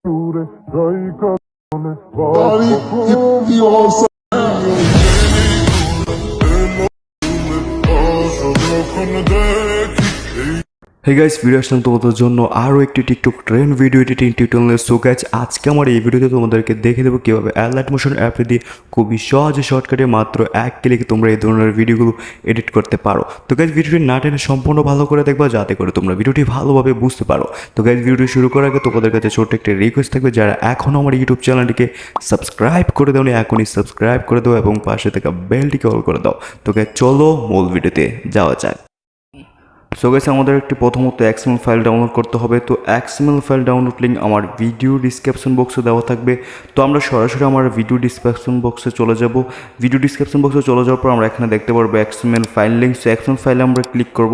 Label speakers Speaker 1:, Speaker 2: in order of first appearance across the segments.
Speaker 1: Hey guys, video আসলাম তোমাদের জন্য আরও একটি TikTok trend video editing tutorial. So guys আজকে আমার এই ভিডিওতে তোমাদেরকে দেখে দেবো কীভাবে অ্যালাইট মোশন অ্যাপে দিয়ে খুবই সহজে শর্টকাটে মাত্র এক ক্লিকে তোমরা এই ধরনের ভিডিওগুলো এডিট করতে পারো। তো গাইজ ভিডিওটি না টেনে সম্পূর্ণ ভালো করে দেখবা যাতে করে তোমরা ভিডিওটি ভালোভাবে বুঝতে পারো। তো গাইজ ভিডিওটি শুরু করার আগে তোমাদের কাছে ছোট্ট একটি রিকোয়েস্ট থাকবে, যারা এখনও আমার ইউটিউব চ্যানেলটিকে সাবস্ক্রাইব করে দাও এখনই সাবস্ক্রাইব করে দাও এবং পাশে থাকা বেলটিকে অল করে দাও। তো গাইজ চলো মূল ভিডিওতে যাওয়া যাক। সো গাইস আমাদের একটি প্রথমত XML ফাইল ডাউনলোড করতে হবে। তো XML ফাইল ডাউনলোড লিঙ্ক আমার ভিডিও ডিসক্রিপশন বক্সে দেওয়া থাকবে। তো আমরা সরাসরি আমার ভিডিও ডিসক্রিপশন বক্সে চলে যাব। ভিডিও ডিসক্রিপশন বক্সে চলে যাওয়ার পর আমরা এখানে দেখতে পারবো XML file link. So XML ফাইলে আমরা ক্লিক করব।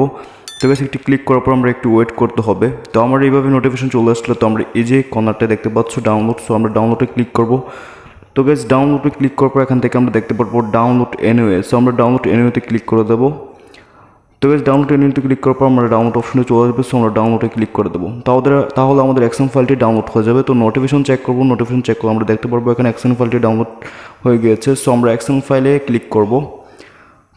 Speaker 1: তো গাইস একটি ক্লিক করার পর আমরা একটু ওয়েট করতে হবে। তো আমার এইভাবে নোটিফিকেশন চলে আসলো। তো আমরা এই যে কর্নারটা দেখতে পাচ্ছ ডাউনলোড, সো আমরা ডাউনলোডে ক্লিক করব। তো গাইস ডাউনলোডে ক্লিক করার পর এখান থেকে আমরা দেখতে পারবো ডাউনলোড এনিওয়ে। সো আমরা ডাউনলোড এনিওয়েতে ক্লিক করে দেবো। তো গাইস ডাউনলোড এনিওয়েতে ক্লিক করার পর আমরা ডাউনলোড অপশনে চলে আসবে। সো আমরা ডাউনলোডে ক্লিক করে দেবো। তাহলে আমাদের XML ফাইলটি ডাউনলোড হয়ে যাবে। তো নোটিফিকেশন চেক করবো। নোটিফিকেশন চেক করে আমরা দেখতে পারবো এখানে XML ফাইলটি ডাউনলোড হয়ে গিয়েছে। সো আমরা XML ফাইলে ক্লিক করব।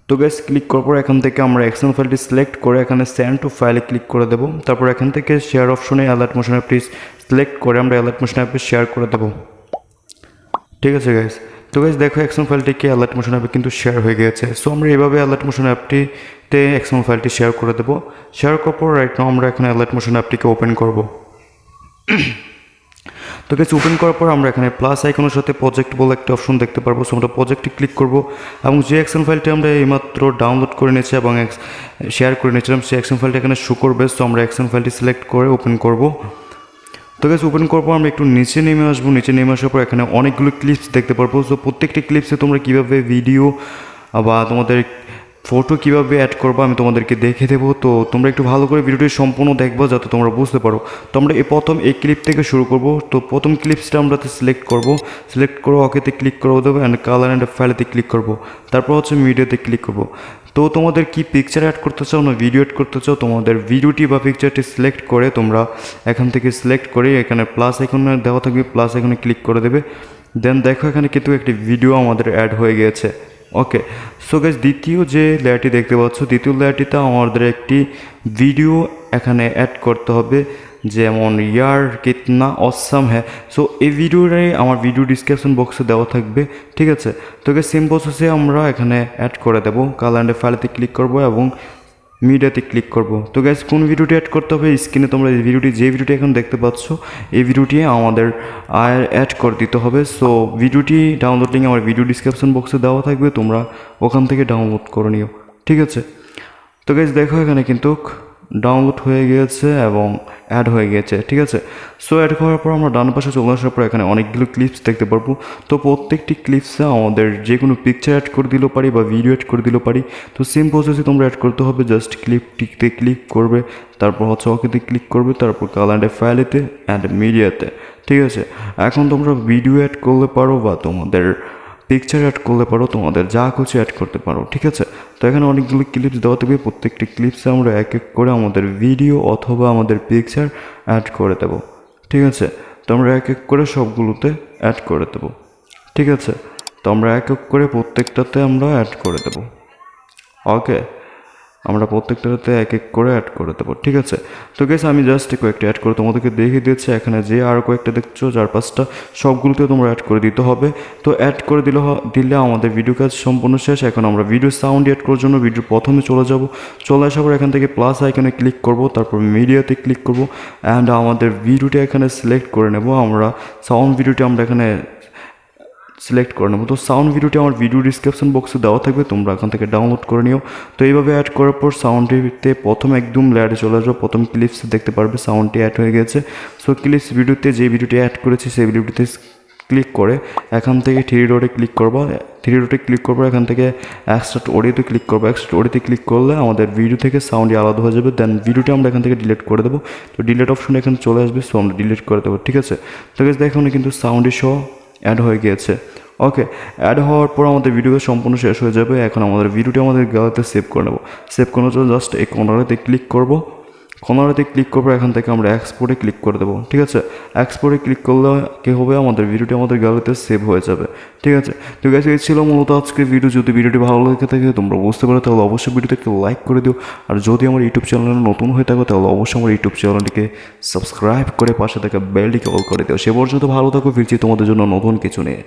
Speaker 1: তো গাইস ক্লিক করার পর এখান থেকে আমরা XML ফাইলটি সিলেক্ট করে এখানে সেন্ড টু ফাইলে ক্লিক করে দেবো। তারপর এখান থেকে শেয়ার অপশনে অ্যালার্ট মোশন অ্যাপটি সিলেক্ট করে আমরা অ্যালার্ট মোশন অ্যাপে শেয়ার করে দেবো। ঠিক আছে গাইস। তো গাইস দেখো XML ফাইলটিকে অ্যালার্ট মোশন অ্যাপে কিন্তু শেয়ার হয়ে গিয়েছে। সো আমরা এভাবে অ্যালার্ট মোশন অ্যাপটিতে XML ফাইলটি শেয়ার করে দেবো। শেয়ার করার পর রাইট নাও আমরা এখানে অ্যালার্ট মোশন অ্যাপটিকে ওপেন করব। তো গাইস ওপেন করার পর আমরা এখানে প্লাস আইকনের সাথে প্রজেক্ট বলে একটা অপশন দেখতে পারবো। সো আমরা প্রজেক্টে ক্লিক করব এবং যে XML ফাইলটি আমরা এইমাত্র ডাউনলোড করে নিয়েছি এবং শেয়ার করে নিয়েছিলাম সেই XML ফাইলটি এখানে শো করবে। সো আমরা XML ফাইলটি সিলেক্ট করে ওপেন করব। তো গাইস ওপেন করার পর আমরা একটু নিচে নেমে আসবো। নিচে নেমে আসার পর এখানে অনেকগুলো ক্লিপস দেখতে পারবো। সো প্রত্যেকটি ক্লিপসে তোমরা কীভাবে ভিডিও বা তোমাদের ফটো কীভাবে অ্যাড করবো আমি তোমাদেরকে দেখে দেবো। তো তোমরা একটু ভালো করে ভিডিওটি সম্পূর্ণ দেখবো যাতে তোমরা বুঝতে পারো। তো আমরা প্রথম এই ক্লিপ থেকে শুরু করব। তো প্রথম ক্লিপসটা আমরা সিলেক্ট করব। সিলেক্ট করে ওকেতে ক্লিক করে দেবো অ্যান্ড কালার অ্যান্ড ফাইলেতে ক্লিক করব। তারপর হচ্ছে মিডিয়াতে ক্লিক করব। তো তোমাদের কি পিকচার অ্যাড করতে চাও না ভিডিও অ্যাড করতে চাও, তোমাদের ভিডিওটি বা পিকচারটি সিলেক্ট করে তোমরা এখান থেকে সিলেক্ট করে এখানে প্লাস আইকনে দেওয়া থাকবে, প্লাস আইকনে ক্লিক করে দেবে। দেন দেখো এখানে কিন্তু একটি ভিডিও আমাদের অ্যাড হয়ে গিয়েছে। ওকে। সো গাইস দ্বিতীয় যে লেয়ারটি দেখতে পাচ্ছ, দ্বিতীয় লেয়ারটিতে আমাদের একটি ভিডিও এখানে অ্যাড করতে হবে, যেমন ইয়ার কিতনা অসাম হ্যাঁ। সো এই ভিডিওটাই আমার ভিডিও ডিসক্রিপশন বক্সে দেওয়া থাকবে। ঠিক আছে। তো গাইস সেম প্রসেসে আমরা এখানে অ্যাড করে দেবো। কালার অ্যান্ড ফাইলেতে ক্লিক করব এবং মিডিয়াতে ক্লিক করব। তো গাইস কোন ভিডিওটি অ্যাড করতে হবে স্ক্রিনে তোমরা এই ভিডিওটি এখন দেখতে পাচ্ছ এই ভিডিওটি আমাদের অ্যাড করে দিতে হবে। সো ভিডিওটি ডাউনলোড লিঙ্ক আমার ভিডিও ডিসক্রিপশন বক্সে দেওয়া থাকবে, তোমরা ওখান থেকে ডাউনলোড করে নিও। ঠিক আছে। তো গাইস দেখো এখানে কিন্তু ডাউনলোড হয়ে গিয়েছে এবং অ্যাড হয়ে গিয়েছে। ঠিক আছে। সো অ্যাড করার পর আমরা ডান পাশে চলে আসার পর এখানে অনেকগুলো ক্লিপস দেখতে পারবো। তো প্রত্যেকটি ক্লিপসে আমাদের যে কোনো পিকচার অ্যাড করে দিলেও পারি বা ভিডিও অ্যাড করে দিলেও পারি। তো সেম প্রসেসে তোমরা অ্যাড করতে হবে। জাস্ট ক্লিপটিতে ক্লিক করবে, তারপর হচ্ছে ওকেতে ক্লিক করবে, তারপর কালার অ্যান্ড ফাইলেতে অ্যান্ড মিডিয়াতে। ঠিক আছে। এখন তোমরা ভিডিও অ্যাড করলে পারো বা তোমাদের পিকচার অ্যাড করলে পারো, তোমাদের যা কিছু অ্যাড করতে পারো। ঠিক আছে। তো এখানে অনেকগুলো ক্লিপস দেওয়া থাকবে। প্রত্যেকটি ক্লিপসে আমরা এক এক করে আমাদের ভিডিও অথবা আমাদের পিকচার অ্যাড করে দেবো। ঠিক আছে। তো আমরা এক এক করে সবগুলোতে অ্যাড করে দেবো। ঠিক আছে। তো আমরা এক এক করে প্রত্যেকটাতে আমরা অ্যাড করে দেবো। ওকে। আমরা প্রত্যেকটাতে এক এক করে অ্যাড করে দেবো। ঠিক আছে। তো গাইস আমি জাস্ট কয়েকটা অ্যাড করে তোমাদেরকে দেখিয়ে দিয়েছি। এখানে যে আরও কয়েকটা দেখছো 4-5টা, সবগুলোতে তোমরা অ্যাড করে দিতে হবে। তো অ্যাড করে দিলে আমাদের ভিডিও কাজ সম্পূর্ণ শেষ। এখন আমরা ভিডিও সাউন্ড অ্যাড করার জন্য ভিডিও প্রথমে চলে আসার পর এখান থেকে প্লাস আইকনে ক্লিক করব, তারপর মিডিয়াতে ক্লিক করব অ্যান্ড আমাদের ভিডিওটি এখানে সিলেক্ট করে নেব। আমরা সাউন্ড ভিডিওটি আমরা এখানে সিলেক্ট করে নেবো। তো সাউন্ড ভিডিওটি আমার ভিডিও ডিসক্রিপশন বক্সে দেওয়া থাকবে, তোমরা এখান থেকে ডাউনলোড করে নিও। তো এইভাবে অ্যাড করার পর সাউন্ডটিতে প্রথম একদম লেয়ারে চলে আসবো। প্রথম ক্লিপসে দেখতে পারবে সাউন্ডটি অ্যাড হয়ে গেছে। সো ক্লিপস ভিডিওতে যে ভিডিওটি অ্যাড করেছি সেই ভিডিওটিতে ক্লিক করে এখান থেকে থ্রি ডটে ক্লিক করবো। এখান থেকে এক্সট্রাক্ট অডিওতে ক্লিক করবো। এক্সট্রাক্ট অডিওতে ক্লিক করলে আমাদের ভিডিও থেকে সাউন্ডই আলাদা হয়ে যাবে। দেন ভিডিওটি আমরা এখান থেকে ডিলিট করে দেবো। তো ডিলিট অপশন এখানে চলে আসবে। সো আমরা ডিলিট করে দেবো। ঠিক আছে। তো গাইস দেখো কিন্তু সাউন্ডই সহ অ্যাড হয়ে গিয়েছে। ওকে। অ্যাড হওয়ার পর আমাদের ভিডিও সম্পূর্ণ শেষ হয়ে যাবে। এখন আমাদের ভিডিওটি আমাদের গ্যালারিতে সেভ করে নেবো। সেভ করার জন্য জাস্ট এই কর্নারেতে ক্লিক করব। কর্নারেতে ক্লিক করবো, এখান থেকে আমরা এক্সপোর্টে ক্লিক করে দেবো। ঠিক আছে, এক্সপোর্টে ক্লিক করলে কী হবে, আমাদের ভিডিওটি আমাদের গ্যালারিতে সেভ হয়ে যাবে। ঠিক আছে, তো গাইস এই ছিল মূলত আজকের ভিডিও। যদি ভিডিওটি ভালো লেগে থাকে তোমরা বুঝতে পারো তাহলে অবশ্যই ভিডিওতে লাইক করে দিও। আর যদি আমার ইউটিউব চ্যানেলে নতুন হয়ে থাকো তাহলে অবশ্যই আমার ইউটিউব চ্যানেলটিকে সাবস্ক্রাইব করে পাশে থাকা বেলটিকে অল করে দিও। সে পর্যন্ত ভালো থাকো, ফিরছি তোমাদের জন্য নতুন কিছু নিয়ে।